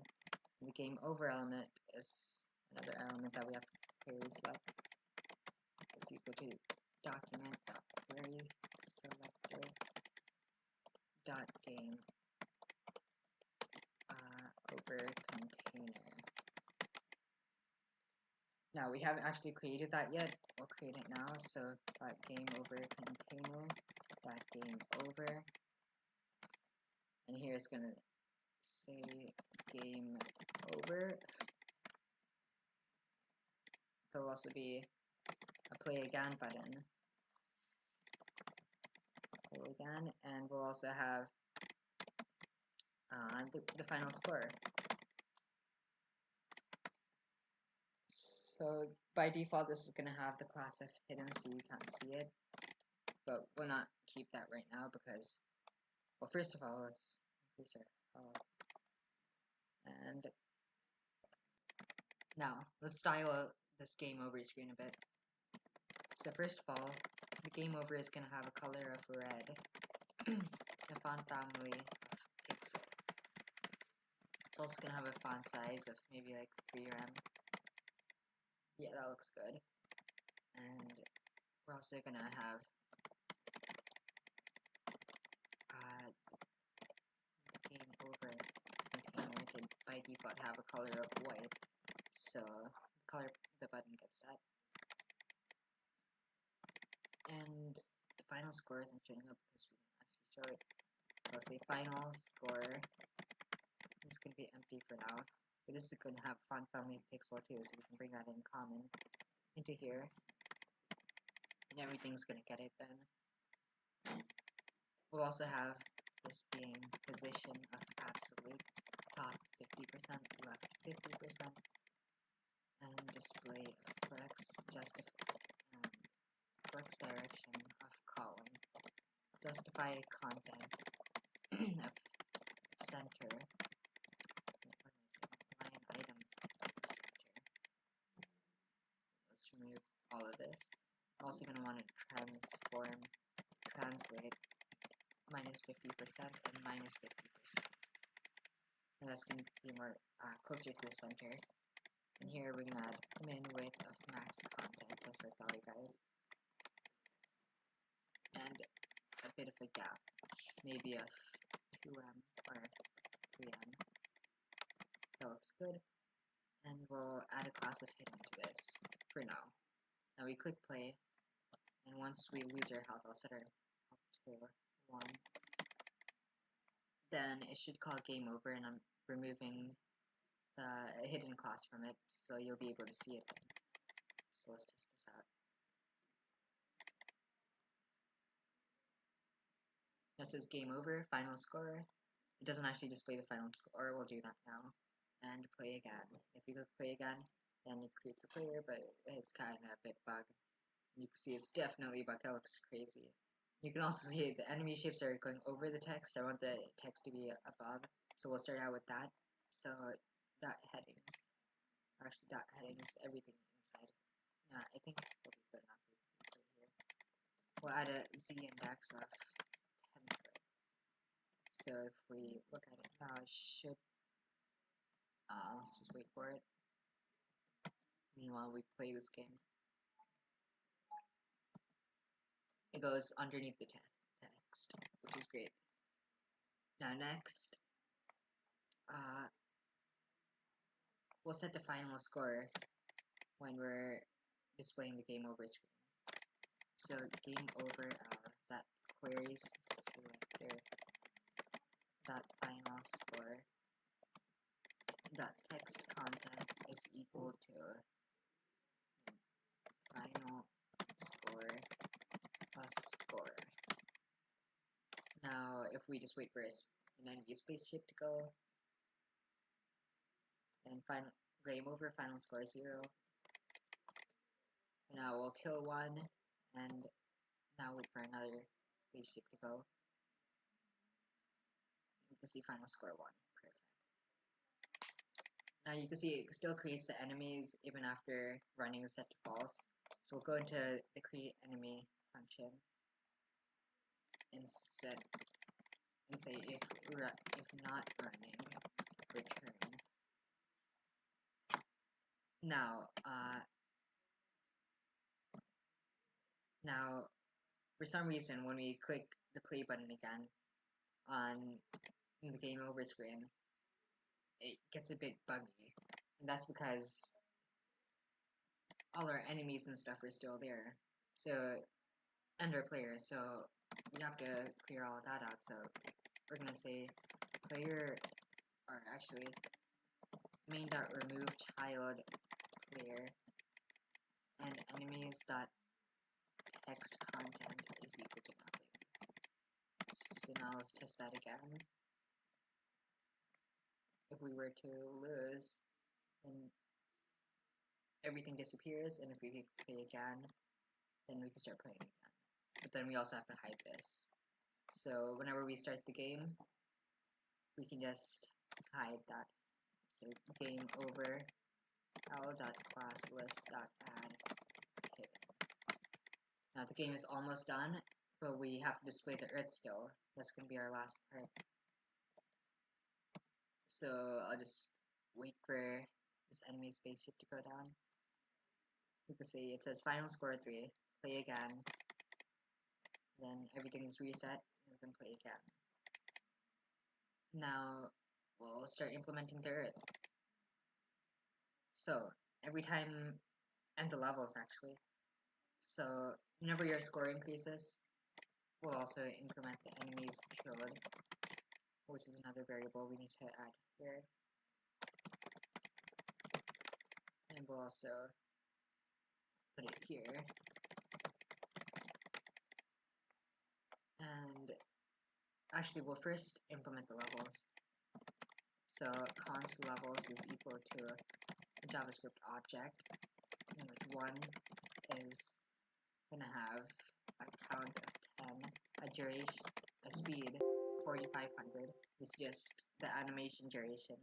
The game over element is another element that we have to query select. It's equal to document.query selector dot game over container. Now we haven't actually created that yet. We'll create it now. So game over container dot game over, and here it's gonna say game over. There'll also be a play again button. Play again, and we'll also have the final score. So by default, this is going to have the class of hidden, so you can't see it. But we'll not keep that right now because, well, first of all, let's increase our health. And now let's style this game over screen a bit. So first of all, the game over is going to have a color of red, a font family of pixel. It's also gonna have a font size of maybe like 3 rem. Yeah, that looks good. And we're also gonna have the game over container to by default have a color of white. So the color the button gets set. And the final score isn't showing up because we didn't actually show it. Let's say final score. It's going to be empty for now. But this is going to have font family pixel too, so we can bring that in common into here. And everything's going to get it then. We'll also have this being position of absolute, top 50%, left 50%, and display of flex, flex direction of column, justify content of center, line items of center. Let's remove all of this. I'm also going to want to translate minus 50% and minus 50%. And that's going to be more closer to the center. And here we're going to add min width of max content, just like the other guys. And a bit of a gap, maybe of 2M or 3M. That looks good. And we'll add a class of hidden to this for now. Now we click play, and once we lose our health, I'll set our health to 1. Then it should call game over, and I'm removing the hidden class from it, so you'll be able to see it then. So let's test this out. This is game over, final score. It doesn't actually display the final score, we'll do that now. And play again. If you click play again, then it creates a player, but it's kind of a bit bugged. You can see it's definitely bugged, that looks crazy. You can also see the enemy shapes are going over the text. I want the text to be above, so we'll start out with that. So dot headings, or actually dot headings, everything inside. I think it'll be good enough right here. We'll add a z index of 10. So if we look at it now, it should. Let's just wait for it. Meanwhile, we play this game. It goes underneath the text, which is great. Now next, we'll set the final score when we're displaying the game over screen. So game over that queries selector dot final score dot text content is equal to final score plus score. Now if we just wait for an enemy spaceship to go, then final game over, final score 0. Now we'll kill one, and now wait for another spaceship to go. You can see final score 1. Perfect. Now you can see it still creates the enemies even after running is set to false. So we'll go into the create enemy function and say if not running, return. Now for some reason when we click the play button again on the game over screen, it gets a bit buggy, and that's because all our enemies and stuff are still there, so and our players, so we have to clear all of that out. So we're gonna say player, or actually main.remove child player and enemies dot text content is equal to nothing. So now let's test that again. If we were to lose, then everything disappears, and if we play again, then we can start playing again. But then we also have to hide this. So whenever we start the game, we can just hide that. So game over l.classlist.add hidden. Now the game is almost done, but we have to display the Earth still. That's going to be our last part. So I'll just wait for this enemy spaceship to go down. You can see it says final score 3, play again, then everything's reset, and we can play again. Now, we'll start implementing the Earth. So, every time, and the levels actually. So, whenever your score increases, we'll also increment the enemies killed, which is another variable we need to add here. And we'll also put it here. And actually, we'll first implement the levels. So const levels is equal to a JavaScript object, in which 1 is going to have a count of 10, a duration, a speed 4500. This is just the animation duration,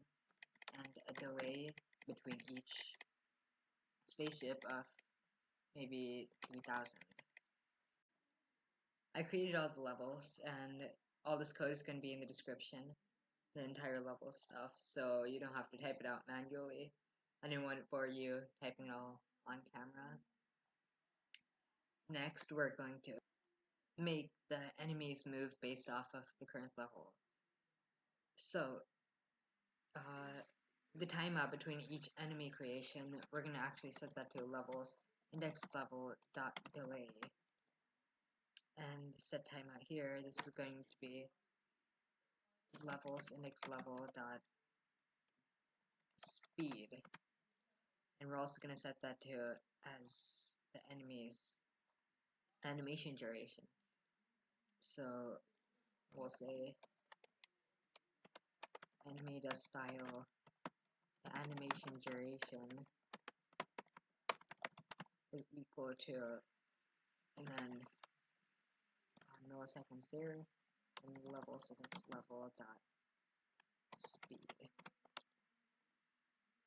and a delay between each spaceship of maybe 3000. I created all the levels, and all this code is going to be in the description, the entire level stuff, so you don't have to type it out manually. I didn't want it for you typing it all on camera. Next, we're going to make the enemies move based off of the current level. So, the timeout between each enemy creation, we're going to actually set that to levels index level dot delay. And set timeout here, this is going to be levels index level dot speed. And we're also going to set that to as the enemy's animation duration. So we'll say enemy.style the animation duration is equal to, and then milliseconds there, and levels index level dot speed.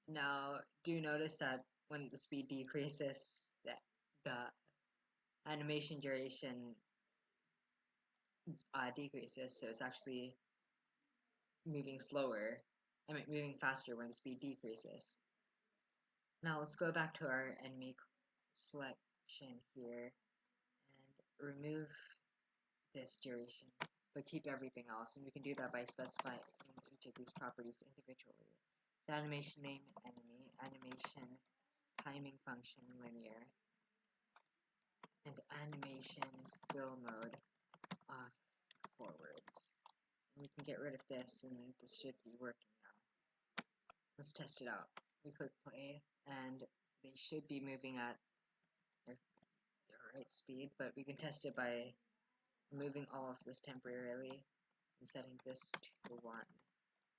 Now, do notice that when the speed decreases, that the animation duration decreases, so it's actually moving slower. I mean, moving faster when the speed decreases. Now let's go back to our enemy selection here and remove this duration, but keep everything else, and we can do that by specifying each of these properties individually. So animation name enemy, animation timing function linear, and animation fill mode off forwards. And we can get rid of this, and this should be working now. Let's test it out. We click play, and they should be moving at their right speed, but we can test it by removing all of this temporarily and setting this to 1.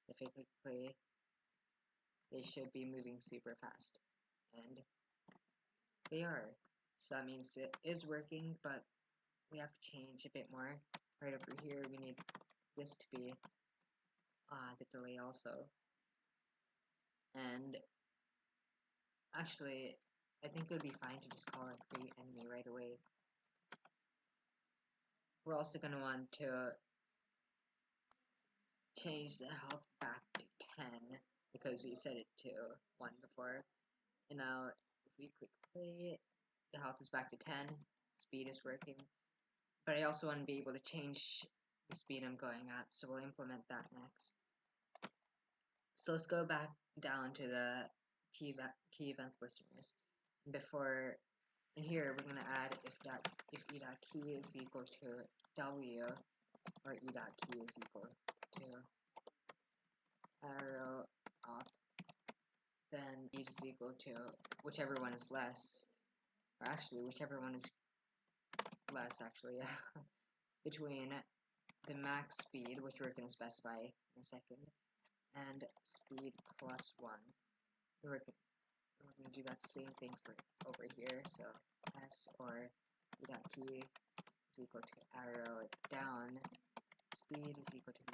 So if I click play, they should be moving super fast, and they are. So that means it is working, but we have to change a bit more. Right over here, we need this to be the delay also. And actually, I think it would be fine to just call it create enemy right away. We're also going to want to change the health back to 10 because we set it to 1 before. And now, if we click play, the health is back to 10, speed is working. But I also want to be able to change the speed I'm going at, so we'll implement that next. So let's go back down to the key event listeners. Before, in here, we're going to add if e.key is equal to w, or e.key is equal to arrow up, then e is equal to whichever one is less, or actually whichever one is less, actually, between the max speed, which we're going to specify in a second, and speed plus 1. We're going to do that same thing for over here, so s or e.key is equal to arrow down, speed is equal to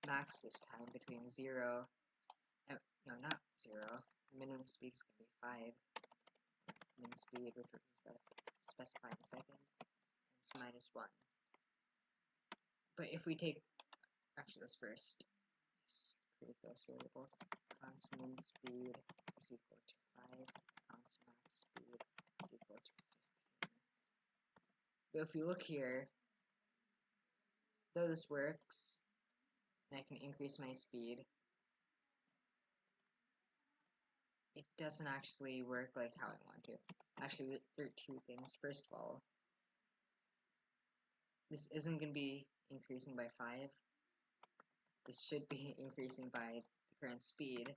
max this time between 0, no, not 0, minimum speed is going to be 5, minimum speed, which we're going to specify in a second, and it's minus 1. But if we take, actually let's first just create those variables. Const min speed is equal to 5, const max speed is equal to 15. But if we look here, though this works, and I can increase my speed, it doesn't actually work like how I want to. Actually, there are two things. First of all, this isn't going to be increasing by 5. This should be increasing by the current speed.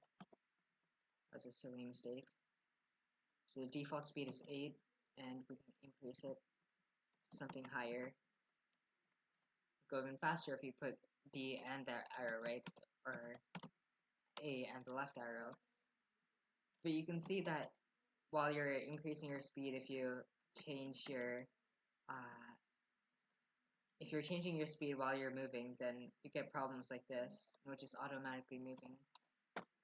That's a silly mistake. So the default speed is 8, and we can increase it to something higher. Go even faster if you put D and the arrow right, or A and the left arrow. But you can see that while you're increasing your speed, if you change your if you're changing your speed while you're moving, then you get problems like this, which is automatically moving.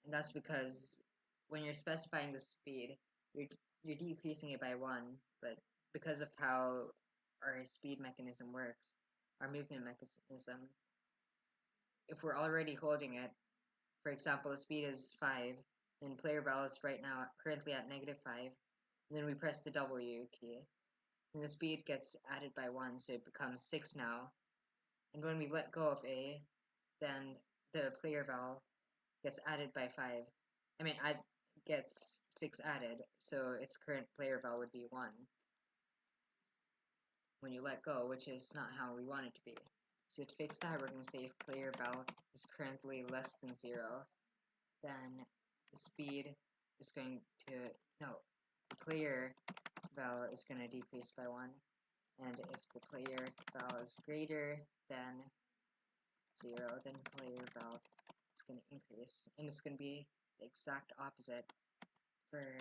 And that's because when you're specifying the speed, you're decreasing it by 1, but because of how our speed mechanism works, our movement mechanism, if we're already holding it, for example, the speed is 5, then player val is right now currently at -5, then we press the W key, and the speed gets added by 1, so it becomes 6 now. And when we let go of A, then the player val gets added by 5. I mean, gets 6 added, so its current player val would be 1 when you let go, which is not how we want it to be. So to fix that, we're going to say if player val is currently less than 0, then the speed is going to, no, the player val is going to decrease by 1, and if the player val is greater than 0, then player val is going to increase, and it's going to be the exact opposite for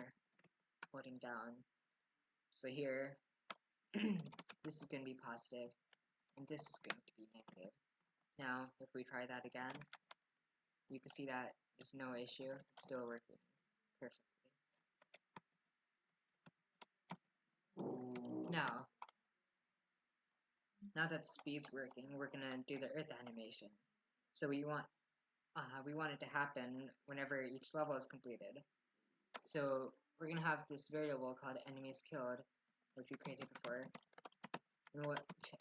holding down. So here, this is going to be positive, and this is going to be negative. Now, if we try that again, you can see that there's no issue, it's still working perfectly. Now that the speed's working, we're gonna do the Earth animation. So we want it to happen whenever each level is completed. So we're gonna have this variable called enemies killed, which we created before. And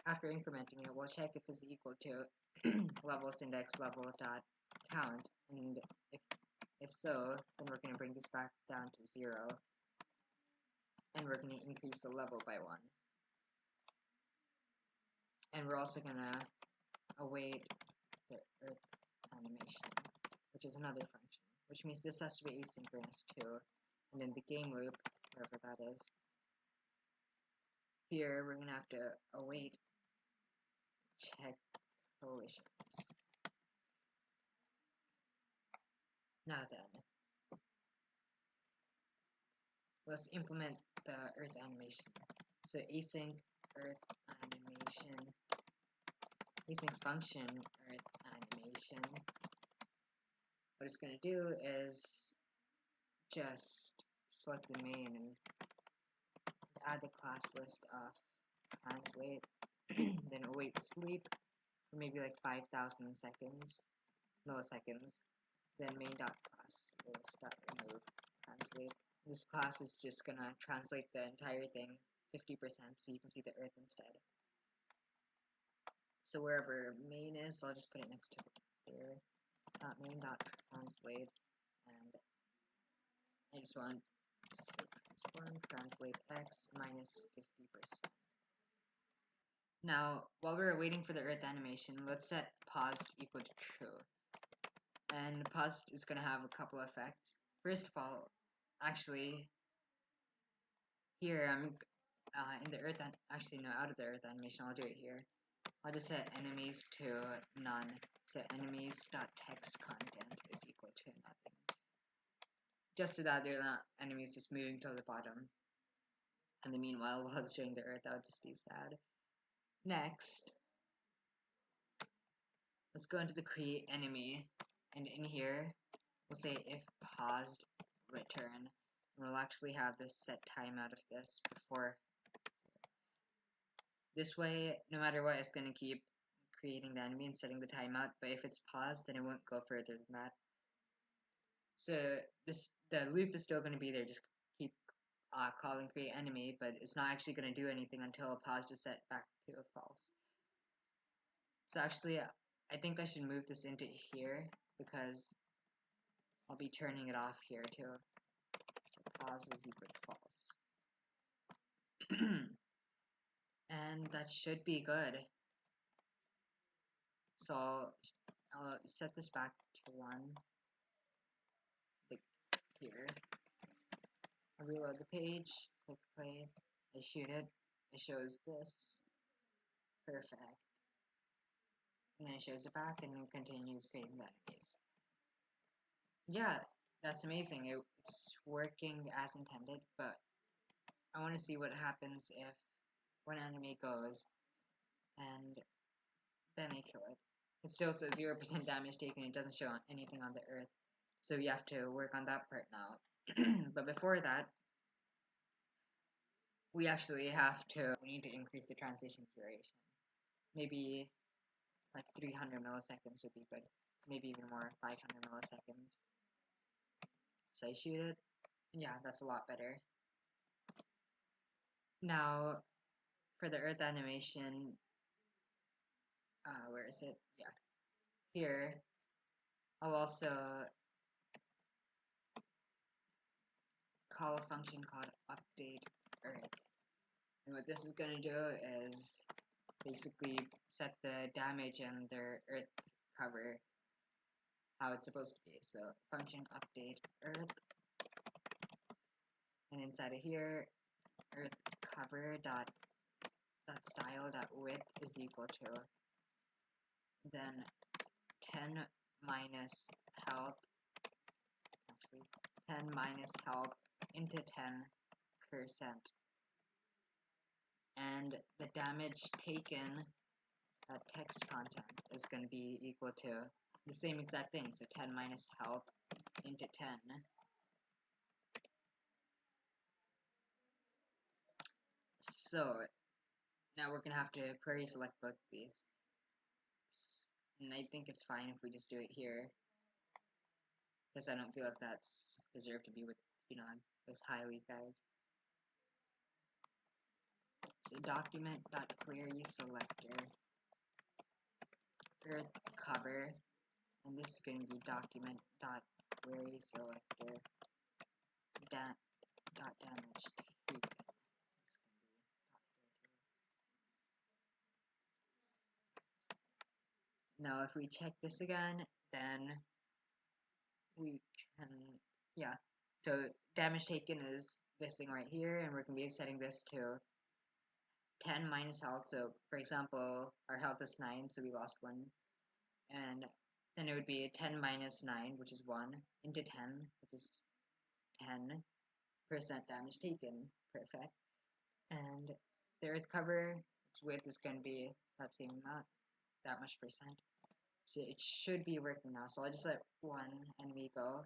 after incrementing it, we'll check if it's equal to levels index level dot count, and if so, then we're gonna bring this back down to 0, and we're gonna increase the level by 1. And we're also gonna await the Earth animation, which is another function, which means this has to be asynchronous too. And in the game loop, wherever that is, here we're gonna have to await check collisions. Now then, let's implement the Earth animation. So async Earth animation, async function Earth animation. What it's gonna do is just select the main and add the class list of translate, then await sleep for maybe like 5,000 milliseconds, then main.class list.remove translate. This class is just gonna translate the entire thing 50%, so you can see the Earth instead. So wherever main is, I'll just put it next to here. Main.translate, and I just want to say transform translate x minus 50%. Now, while we're waiting for the Earth animation, let's set paused equal to true. And paused is going to have a couple effects. First of all, actually, here I'm in the Earth, out of the Earth animation, I'll do it here. I'll just set enemies to none. So enemies.text content is equal to nothing. Just so that they're not enemies just moving to the bottom. And the meanwhile, while it's showing the Earth, that would just be sad. Next, let's go into the create enemy, and in here, we'll say if paused return, and we'll actually have this set timeout of this before. This way, no matter what, it's going to keep creating the enemy and setting the timeout, but if it's paused, then it won't go further than that. So the loop is still going to be there, just keep calling create enemy, but it's not actually going to do anything until a pause is set back to a false. So actually, I think I should move this into here because I'll be turning it off here too. So pause is equal to false. And that should be good. So I'll set this back to 1. Here. I reload the page, click play, I shoot it, it shows this. Perfect. And then it shows it back and it continues creating the enemies. Yeah, that's amazing. It's working as intended, but I want to see what happens if one enemy goes and then I kill it. It still says 0% damage taken, it doesn't show anything on the earth. So we have to work on that part now. But before that, we actually we need to increase the transition duration. Maybe like 300 milliseconds would be good. Maybe even more, 500 milliseconds. So I shoot it. Yeah, that's a lot better. Now, for the earth animation, where is it? Yeah. Here, I'll also call a function called update earth. And what this is going to do is basically set the damage and their earth cover how it's supposed to be. So function update earth, and inside of here, earth cover dot style dot width is equal to then 10 minus health, actually 10 minus health into 10%, and the damage taken, that text content, is going to be equal to the same exact thing, so 10 minus health into 10. So now we're going to have to query select both these, and I think it's fine if we just do it here, because I don't feel like that's deserved to be with, those highly guys. So document.query selector earth cover, and this is going to be document.query selector dot damage taken. Now if we check this again, then we can, yeah, so damage taken is this thing right here, and we're going to be setting this to 10 minus health. So for example, our health is 9, so we lost 1, and then it would be 10 minus 9, which is 1, into 10, which is 10% damage taken. Perfect. And the earth cover, its width is going to be that same amount, that much percent. So it should be working now. So I'll just let one enemy go,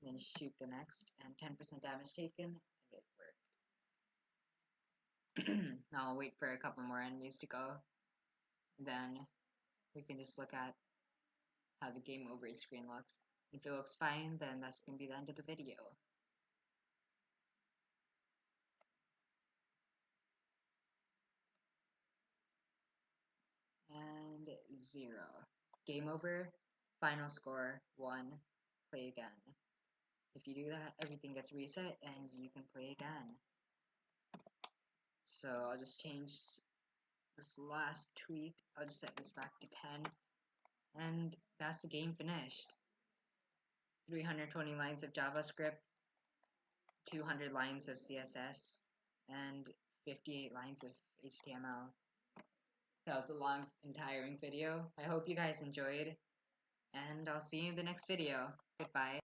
then shoot the next, and 10% damage taken, and it worked. Now I'll wait for a couple more enemies to go, then we can just look at how the game over screen looks. If it looks fine, then that's going to be the end of the video. And 0. Game over, final score 1, play again. If you do that, everything gets reset and you can play again. So I'll just change this last tweak, I'll just set this back to 10, and that's the game finished. 320 lines of JavaScript, 200 lines of CSS, and 58 lines of HTML. That was a long and tiring video. I hope you guys enjoyed, and I'll see you in the next video. Goodbye.